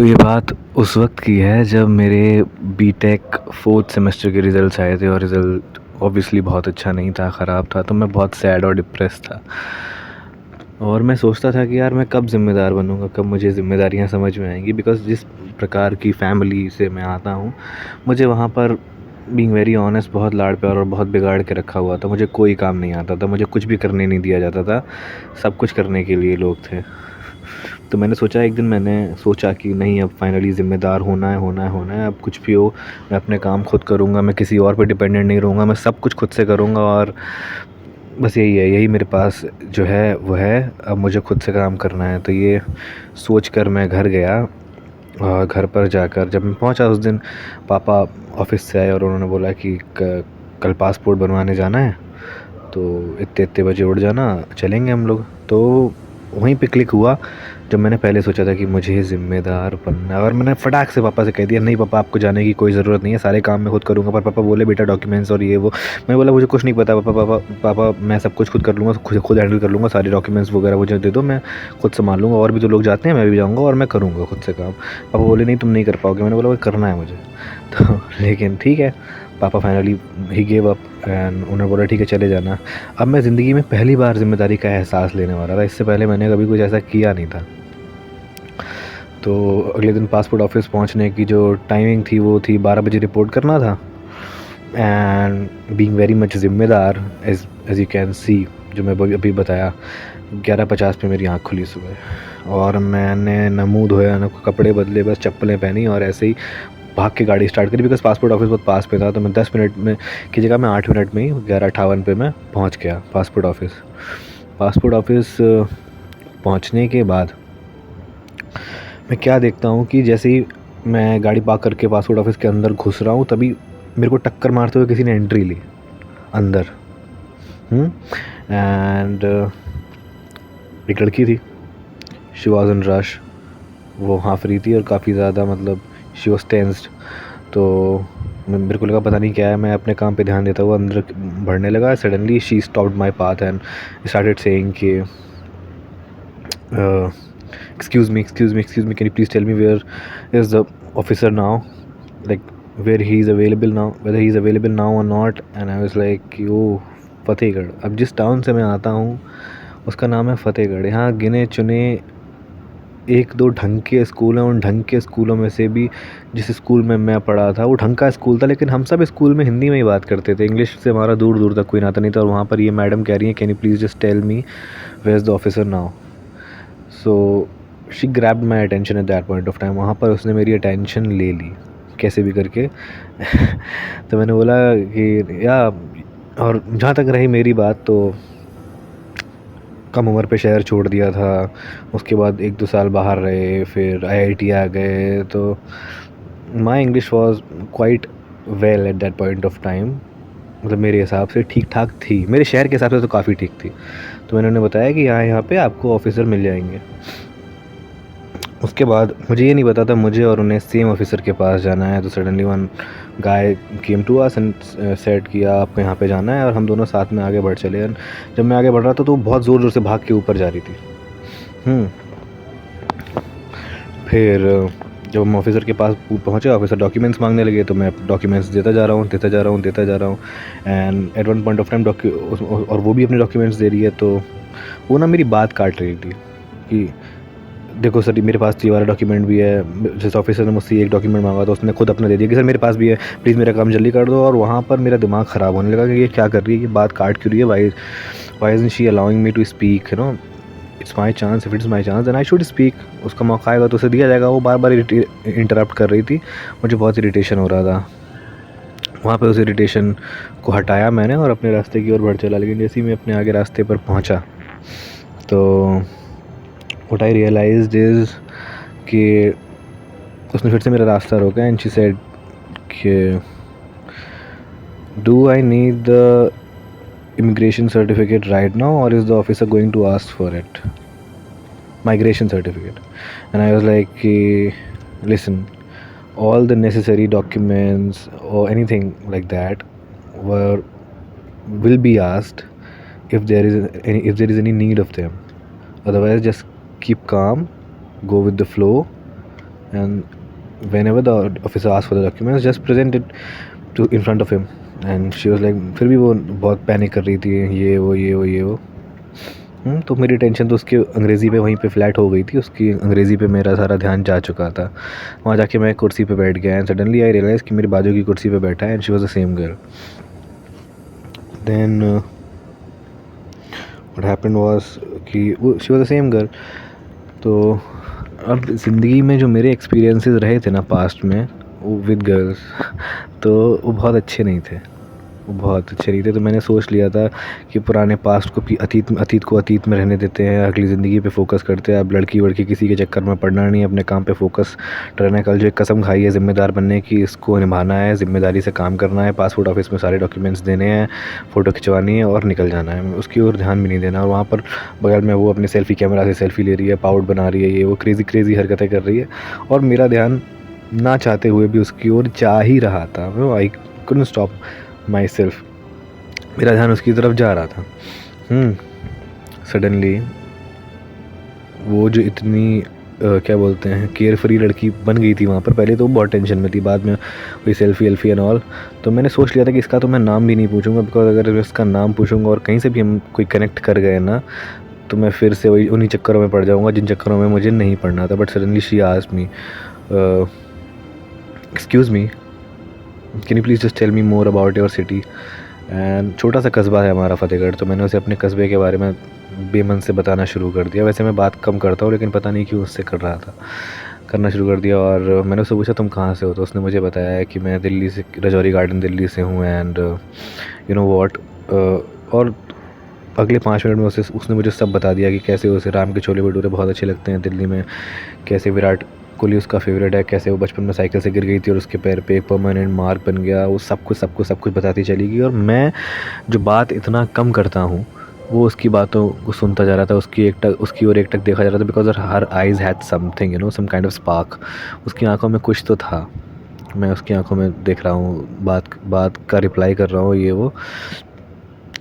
तो ये बात उस वक्त की है जब मेरे बीटेक फोर्थ सेमेस्टर के रिज़ल्ट्स आए थे और रिज़ल्ट ऑब्वियसली बहुत अच्छा नहीं था, ख़राब था। तो मैं बहुत सैड और डिप्रेस था और मैं सोचता था कि यार मैं कब ज़िम्मेदार बनूँगा, कब मुझे ज़िम्मेदारियाँ समझ में आएंगी। बिकॉज़ जिस प्रकार की फैमिली से मैं आता हूँ, मुझे वहाँ पर बीइंग वेरी ऑनेस्ट बहुत लाड़ प्यार और बहुत बिगाड़ के रखा हुआ था। मुझे कोई काम नहीं आता था, मुझे कुछ भी करने नहीं दिया जाता था, सब कुछ करने के लिए लोग थे। तो मैंने सोचा, एक दिन मैंने सोचा कि नहीं, अब फाइनली ज़िम्मेदार होना है, होना है, होना है। अब कुछ भी हो, मैं अपने काम खुद करूँगा, मैं किसी और पे डिपेंडेंट नहीं रहूँगा, मैं सब कुछ खुद से करूँगा। और बस यही है, यही मेरे पास जो है वो है, अब मुझे खुद से काम करना है। तो ये सोच कर मैं घर गया और घर पर जाकर जब मैं पहुंचा उस दिन, पापा ऑफिस से आए और उन्होंने बोला कि कल पासपोर्ट बनवाने जाना है, तो इतने इतने बजे उठ जाना, चलेंगे हम लोग। तो वहीं पे क्लिक हुआ जब मैंने पहले सोचा था कि मुझे ज़िम्मेदार बनना है, और मैंने फटाक से पापा से कह दिया, नहीं पापा, आपको जाने की कोई ज़रूरत नहीं है, सारे काम मैं खुद करूँगा। पर पापा बोले, बेटा डॉक्यूमेंट्स और ये वो। मैं बोला, मुझे कुछ नहीं पता पापा, पापा मैं सब कुछ खुद कर लूँगा, खुद हैंडल कर लूँगा, सारे डॉक्यूमेंट्स वगैरह मुझे दे दो, मैं खुद संभाल लूँगा। और भी तो लोग जाते हैं, मैं भी जाऊँगा और मैं करूँगा खुद से काम। पापा बोले, नहीं तुम नहीं कर पाओगे। मैंने बोला, भाई करना है मुझे। तो लेकिन ठीक है, पापा finally he gave up and उन्होंने बोला, ठीक है चले जाना। अब मैं ज़िंदगी में पहली बार ज़िम्मेदारी का एहसास लेने वाला था, इससे पहले मैंने कभी कुछ ऐसा किया नहीं था। तो अगले दिन पासपोर्ट ऑफिस पहुंचने की जो टाइमिंग थी वो थी 12 बजे रिपोर्ट करना था। एंड बीइंग वेरी मच ज़िम्मेदार, एज यू कैन सी, जो मैं अभी बताया, 11:50 पे मेरी आँख खुली सुबह और मैंने न मुँह धोया, न कपड़े बदले, बस चप्पलें पहनी और ऐसे ही भाग के गाड़ी स्टार्ट करी। बिकॉज़ पासपोर्ट ऑफिस बहुत पास पे था, तो मैं 10 मिनट में की जगह मैं 8 मिनट में ही 11:58 पे मैं पहुंच गया पासपोर्ट ऑफिस। पासपोर्ट ऑफिस पहुंचने के बाद मैं क्या देखता हूँ कि जैसे ही मैं गाड़ी पार्क करके पासपोर्ट ऑफिस के अंदर घुस रहा हूँ, तभी मेरे को टक्कर मारते हुए किसी ने एंट्री ली अंदर। एंड एक लड़की थी, शी वॉज इन रश, वो हाँफ रही थी और काफ़ी ज़्यादा, मतलब शी वॉज टेंस्ड। तो मेरे को लगा पता नहीं क्या है, मैं अपने काम पे ध्यान देता हुआ अंदर बढ़ने लगा। Suddenly she stopped my path and started saying कि excuse me, can you please tell me where is the officer now, like where he is available now, whether he is available now or not. And I was like, yo, Fatehgarh. अब जिस town से मैं आता हूँ उसका नाम है फतेहगढ़। यहाँ गिने चुने एक दो ढंग के स्कूल हैं, उन ढंग के स्कूलों में से भी जिस स्कूल में मैं पढ़ा था वो ढंग का स्कूल था, लेकिन हम सब स्कूल में हिंदी में ही बात करते थे, इंग्लिश से हमारा दूर दूर तक कोई नाता नहीं था। और वहाँ पर ये मैडम कह रही हैं, can you please just tell me where is the officer now. So she grabbed my attention at that point of time. वहाँ पर उसने मेरी अटेंशन ले ली कैसे भी करके। तो मैंने बोला कि या, और जहाँ तक रही मेरी बात, तो कम उम्र पे शहर छोड़ दिया था, उसके बाद 1-2 साल बाहर रहे, फिर आईआईटी आ गए। तो my English was quite well at that point of time, मतलब मेरे हिसाब से ठीक ठाक थी, मेरे शहर के हिसाब से तो काफ़ी ठीक थी। तो मैंने उन्हें बताया कि यहाँ पे आपको ऑफिसर मिल जाएंगे। उसके बाद मुझे ये नहीं पता था मुझे और उन्हें सेम ऑफिसर के पास जाना है। तो suddenly one guy came to us and said किया, आपको यहाँ पे जाना है, और हम दोनों साथ में आगे बढ़ चले। जब मैं आगे बढ़ रहा था तो वो बहुत ज़ोर ज़ोर से भाग के ऊपर जा रही थी। फिर जब हम ऑफिसर के पास पहुँचे, ऑफिसर डॉक्यूमेंट्स मांगने लगे, तो मैं डॉक्यूमेंट्स देता जा रहा हूँ। And at one point of time और वो भी अपने डॉक्यूमेंट्स दे रही है। तो वो ना मेरी बात काट रही थी कि देखो सर, मेरे पास ये वाला डॉक्यूमेंट भी है, जिस ऑफिसर ने मुझसे एक डॉक्यूमेंट मांगा था उसने खुद अपना दे दिया कि सर मेरे पास भी है, प्लीज़ मेरा काम जल्दी कर दो। और वहाँ पर मेरा दिमाग ख़राब होने लगा कि ये क्या कर रही है, ये बात काट क्यों रही है, why isn't she allowing me to speak, you know, it's my chance, if it's my chance then I should speak. उसका मौका आएगा तो उसे दिया जाएगा। वो बार बार इंटरप्ट कर रही थी, मुझे बहुत इरिटेशन हो रहा था। वहाँ पे उस इरिटेशन को हटाया मैंने और अपने रास्ते की ओर बढ़ चला। लेकिन जैसे ही मैं अपने आगे रास्ते पर पहुँचा, तो व्हाट आई रियलाइज्ड इज़ कि उसने फिर से मेरा रास्ता रोका। एंड शी सेड कि do I need the immigration certificate right now, or is the officer going to ask for it, migration certificate? And I was like, listen, all the necessary documents or anything like that will be asked if there is any need of them. Otherwise just keep calm, go with the flow, and whenever the officer asked for the documents just present it to in front of him and she was like, फिर भी वो बहुत panic कर रही थी, ये वो। तो मेरी टेंशन तो उसकी अंग्रेज़ी पे वहीं पे फ्लैट हो गई थी, उसकी अंग्रेज़ी पे मेरा सारा ध्यान जा चुका था। वहाँ जाके मैं कुर्सी पे बैठ गया एंड सडनली आई रियलाइज़ कि मेरे बाजू की कुर्सी पे बैठा है and she was the same girl. Then what happened was कि वो she was the same girl. तो अब ज़िंदगी में जो मेरे एक्सपीरियंसेस रहे थे ना पास्ट में वो विद गर्ल्स, तो वो बहुत अच्छे नहीं थे, वो बहुत अच्छे नहीं थे। तो मैंने सोच लिया था कि पुराने पास्ट को अतीत को अतीत में रहने देते हैं, अगली ज़िंदगी पे फोकस करते हैं। अब लड़की वड़की किसी के चक्कर में पड़ना नहीं है, अपने काम पे फोकस रहना है। कल जो एक कसम खाई है ज़िम्मेदार बनने की, इसको निभाना है, ज़िम्मेदारी से काम करना है, पासपोर्ट ऑफिस में सारे डॉक्यूमेंट्स देने हैं, फ़ोटो खिंचवानी है और निकल जाना है, उसकी ओर ध्यान भी नहीं देना। और वहाँ पर बगल में वो अपने सेल्फ़ी कैमरा से सेल्फ़ी ले रही है, पाउट बना रही है, ये वो क्रेज़ी हरकतें कर रही है और मेरा ध्यान ना चाहते हुए भी उसकी ओर जा ही रहा था। I couldn't stop my self, मेरा ध्यान उसकी तरफ जा रहा था। सडनली वो जो इतनी क्या बोलते हैं केयर फ्री लड़की बन गई थी वहाँ पर, पहले तो बहुत टेंशन में थी, बाद में वही सेल्फ़ी एल्फ़ी एंड ऑल। तो मैंने सोच लिया था कि इसका तो मैं नाम भी नहीं पूछूंगा, बिकॉज अगर मैं इसका नाम पूछूंगा और कहीं से भी हम कोई कनेक्ट कर गए ना, तो मैं फिर से वही उन्हीं चक्करों में पड़ जाऊँगा जिन चक्करों में मुझे नहीं पड़ना था। But suddenly she asked me, excuse me, can you please just tell me more about your city. And छोटा सा कस्बा है हमारा फ़तेहगढ़, तो मैंने उसे अपने कस्बे के बारे में बेमन से बताना शुरू कर दिया। वैसे मैं बात कम करता हूँ लेकिन पता नहीं क्यों उससे करना शुरू कर दिया। और मैंने उससे पूछा तुम कहाँ से हो, तो उसने मुझे बताया है कि मैं दिल्ली से, रजौरी गार्डन दिल्ली से हूँ। एंड यू नो व्हाट, और अगले 5 मिनट में उसने मुझे सब बता दिया कि कैसे उसे राम के छोले भटूरे बहुत अच्छे लगते हैं दिल्ली में, कैसे विराट कोहली उसका फेवरेट है, कैसे वो बचपन में साइकिल से गिर गई थी और उसके पैर पे एक परमानेंट मार्क बन गया। वो सब कुछ बताती चली गई। और मैं जो बात इतना कम करता हूँ वो उसकी बातों को सुनता जा रहा था, उसकी ओर एक टक देखा जा रहा था, because her eyes had something, you know, some kind of spark. उसकी आंखों में कुछ तो था, मैं उसकी आंखों में देख रहा हूँ, बात का रिप्लाई कर रहा हूँ, ये वो।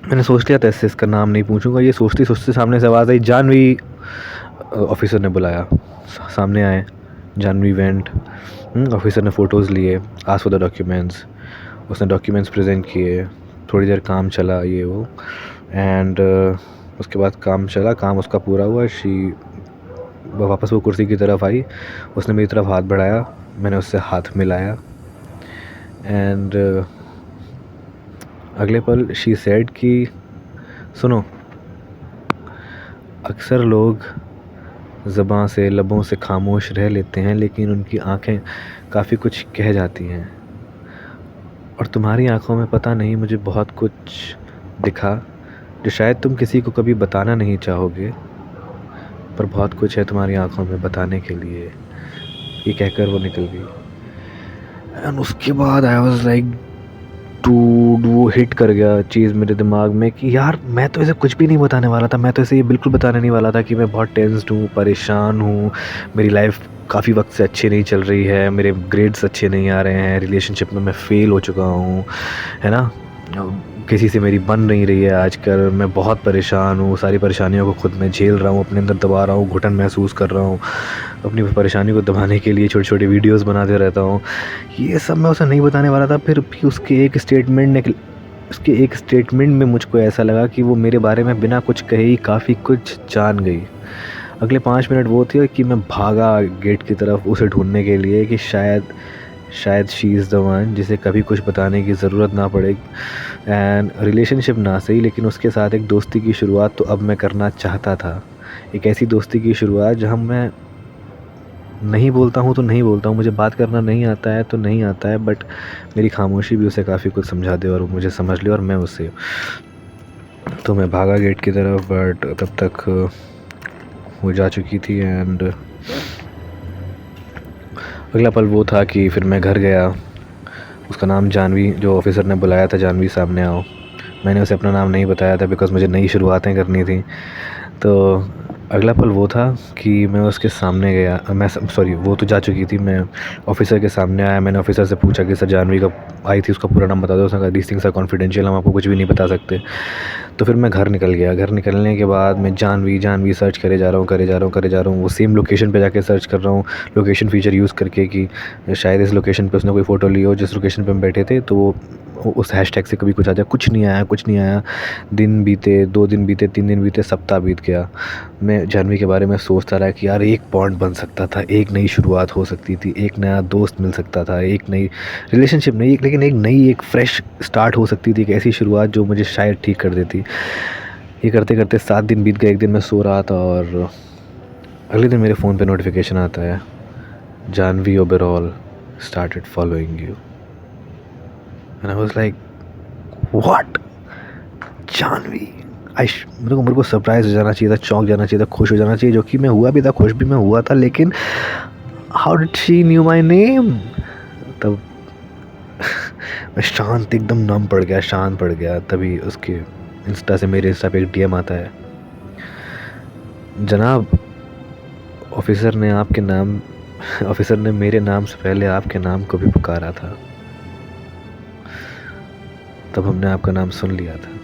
मैंने सोच लिया था इससे इसका नाम नहीं पूछूंगा। ये सोचते सोचते सामने से आवाज़ आई, जानवी। ऑफिसर ने बुलाया, सामने आए। जानवी वेंट, ऑफिसर ने फ़ोटोज़ लिए, आस्क्ड फॉर द डॉक्यूमेंट्स, उसने डॉक्यूमेंट्स प्रेजेंट किए। थोड़ी देर काम चला, ये वो, एंड उसके बाद काम उसका पूरा हुआ। वापस वो कुर्सी की तरफ आई, उसने मेरी तरफ हाथ बढ़ाया, मैंने उससे हाथ मिलाया। एंड अगले पल शी सेड कि सुनो, अक्सर लोग ज़बां से, लबों से खामोश रह लेते हैं, लेकिन उनकी आँखें काफ़ी कुछ कह जाती हैं। और तुम्हारी आँखों में पता नहीं मुझे बहुत कुछ दिखा जो शायद तुम किसी को कभी बताना नहीं चाहोगे, पर बहुत कुछ है तुम्हारी आँखों में बताने के लिए। ये कहकर वो निकल गई। एंड उसके बाद आई वाज लाइक डूड, वो हिट कर गया चीज़ मेरे दिमाग में कि यार मैं तो इसे कुछ भी नहीं बताने वाला था। मैं तो इसे ये बिल्कुल बताने नहीं वाला था कि मैं बहुत टेंस्ड हूँ, परेशान हूँ, मेरी लाइफ काफ़ी वक्त से अच्छी नहीं चल रही है, मेरे ग्रेड्स अच्छे नहीं आ रहे हैं, रिलेशनशिप में मैं फ़ेल हो चुका हूँ, है ना, किसी से मेरी बन नहीं रही है आजकल, मैं बहुत परेशान हूँ, सारी परेशानियों को खुद मैं झेल रहा हूँ, अपने अंदर दबा रहा हूँ, घुटन महसूस कर रहा हूँ, अपनी परेशानी को दबाने के लिए छोटी छोटी वीडियोस बनाते रहता हूँ। ये सब मैं उसे नहीं बताने वाला था। फिर भी उसके एक स्टेटमेंट में मुझको ऐसा लगा कि वो मेरे बारे में बिना कुछ कहे ही काफ़ी कुछ जान गई। अगले 5 मिनट वो थे कि मैं भागा गेट की तरफ उसे ढूंढने के लिए कि शायद शी इज़ द वन जिसे कभी कुछ बताने की ज़रूरत ना पड़े। एंड रिलेशनशिप ना सही, लेकिन उसके साथ एक दोस्ती की शुरुआत तो अब मैं करना चाहता था। एक ऐसी दोस्ती की शुरुआत जहाँ मैं नहीं बोलता हूँ तो नहीं बोलता हूँ, मुझे बात करना नहीं आता है तो नहीं आता है, बट मेरी खामोशी भी उसे काफ़ी कुछ समझा दे और मुझे समझ ले और मैं उसे। तो मैं भागा गेट की तरफ, बट तब तक वो जा चुकी थी। एंड अगला पल वो था कि फिर मैं घर गया। उसका नाम जानवी, जो ऑफिसर ने बुलाया था, जानवी सामने आओ। मैंने उसे अपना नाम नहीं बताया था बिकॉज़ मुझे नई शुरुआतें करनी थी। तो अगला पल वो था कि मैं उसके सामने गया, मैं सॉरी वो तो जा चुकी थी, मैं ऑफिसर के सामने आया। मैंने ऑफिसर से पूछा कि सर जानवी कब आई थी, उसका पूरा नाम बता दो। उसने कहा दीस थिंग्स आर कॉन्फिडेंशियल, हम आपको कुछ भी नहीं बता सकते। तो फिर मैं घर निकल गया। घर निकलने के बाद मैं जानवी जानवी सर्च करे जा रहा हूँ, करे जा रहा हूँ, करे जा रहा हूँ। वो सेम लोकेशन पे जाके सर्च कर रहा हूँ, लोकेशन फीचर यूज़ करके कि शायद इस लोकेशन पे उसने कोई फ़ोटो ली हो जिस लोकेशन पे हम बैठे थे, तो वो उस हैशटैग से कभी कुछ आ जाए। कुछ नहीं आया, कुछ नहीं आया। दिन बीते, 2 दिन बीते, 3 दिन बीते, सप्ताह बीत गया। मैं जानवी के बारे में सोचता रहा कि यार एक बॉन्ड बन सकता था, एक नई शुरुआत हो सकती थी, एक नया दोस्त मिल सकता था, एक नई रिलेशनशिप नहीं, लेकिन एक नई, एक फ्रेश स्टार्ट हो सकती थी, एक ऐसी शुरुआत जो मुझे शायद ठीक कर देती। ये करते करते 7 दिन बीत गए। एक दिन मैं सो रहा था और अगले दिन मेरे फ़ोन पे नोटिफिकेशन आता है, Jhanvi Oberoi started following you. And I was like what, Jhanvi. मेरे को सरप्राइज हो जाना चाहिए था, चौंक जाना चाहिए था, खुश हो जाना चाहिए, जो कि मैं हुआ भी था, खुश भी मैं हुआ था। लेकिन how did she knew my name? तब मैं शांत, एकदम नम पड़ गया, शांत पड़ गया। तभी उसके इंस्टा से, मेरे इंस्टा पे एक डीएम आता है, जनाब ऑफिसर ने आपके नाम ऑफिसर ने मेरे नाम से पहले आपके नाम को भी पुकारा था, तब हमने आपका नाम सुन लिया था।